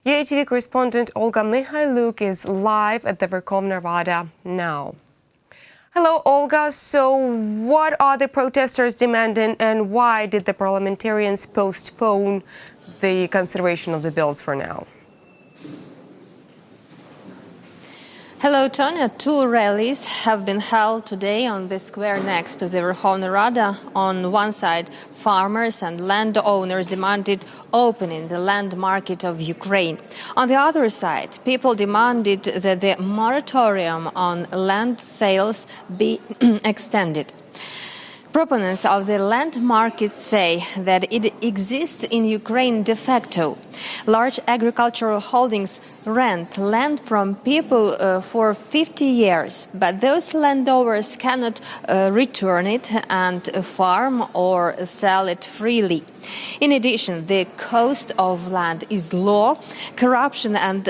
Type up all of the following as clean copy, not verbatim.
UATV correspondent Olga Mikhailuk is live at the Verkhovna Rada now. Hello, Olga. So what are the protesters demanding and why did the parliamentarians postpone the consideration of the bills for now? Hello, Tonya. Two rallies have been held today on the square next to the Verkhovna Rada. On one side, farmers and landowners demanded opening the land market of Ukraine. On the other side, people demanded that the moratorium on land sales be extended. Proponents of the land market say that it exists in Ukraine de facto. Large agricultural holdings rent land from people for 50 years, but those landowners cannot return it and farm or sell it freely. In addition, the cost of land is low. Corruption and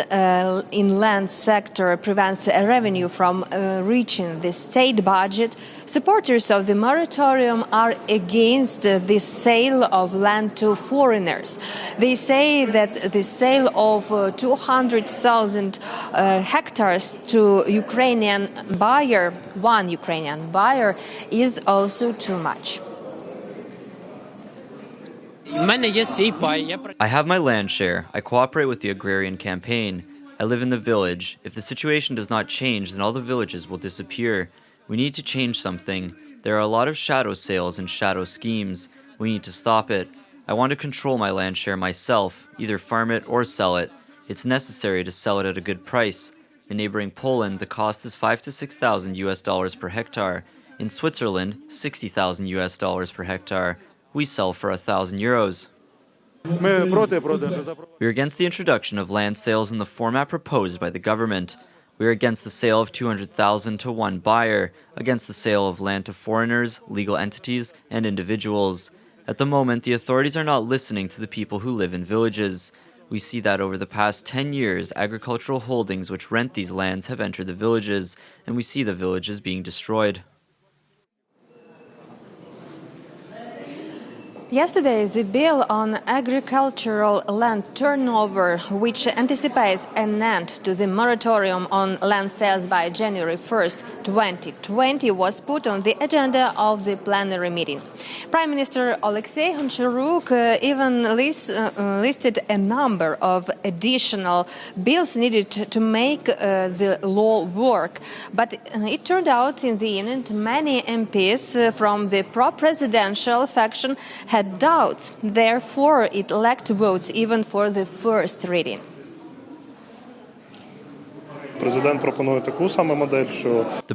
in land sector prevents revenue from reaching the state budget. Supporters of the moratorium are against the sale of land to foreigners. They say that the sale of 200,000 hectares to one Ukrainian buyer, is also too much. I have my land share. I cooperate with the agrarian campaign. I live in the village. If the situation does not change, then all the villages will disappear. We need to change something. There are a lot of shadow sales and shadow schemes. We need to stop it. I want to control my land share myself, either farm it or sell it. It's necessary to sell it at a good price. In neighboring Poland, the cost is $5,000 to $6,000 per hectare. In Switzerland, $60,000 per hectare. We sell for €1,000. We are against the introduction of land sales in the format proposed by the government. We are against the sale of 200,000 to one buyer, against the sale of land to foreigners, legal entities, and individuals. At the moment, the authorities are not listening to the people who live in villages. We see that over the past 10 years, agricultural holdings which rent these lands have entered the villages, and we see the villages being destroyed. Yesterday, the bill on agricultural land turnover, which anticipates an end to the moratorium on land sales by January 1st, 2020, was put on the agenda of the plenary meeting. Prime Minister Alexei Honcharuk even listed a number of additional bills needed to make the law work. But it turned out in the end many MPs from the pro-presidential faction had doubts. Therefore, it lacked votes even for the first reading. The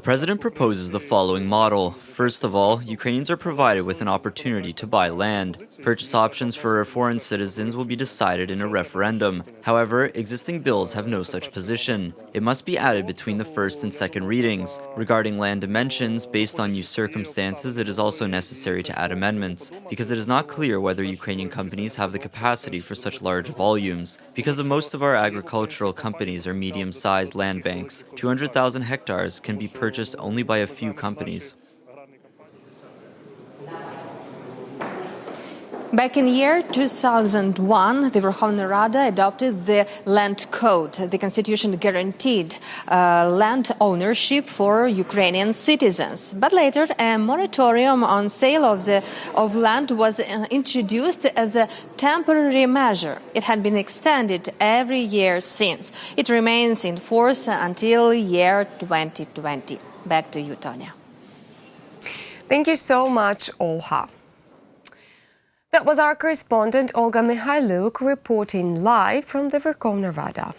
president proposes the following model. First of all, Ukrainians are provided with an opportunity to buy land. Purchase options for foreign citizens will be decided in a referendum. However, existing bills have no such position. It must be added between the first and second readings. Regarding land dimensions, based on new circumstances, it is also necessary to add amendments, because it is not clear whether Ukrainian companies have the capacity for such large volumes. Because most of our agricultural companies are medium-sized land banks, 200,000 hectares can be purchased only by a few companies. Back in year 2001, the Verkhovna Rada adopted the Land Code. The constitution guaranteed land ownership for Ukrainian citizens. But later, a moratorium on sale of land was introduced as a temporary measure. It had been extended every year since. It remains in force until year 2020. Back to you, Tonya. Thank you so much, Olha. That was our correspondent Olga Mikhailuk reporting live from the Verkhovna Rada.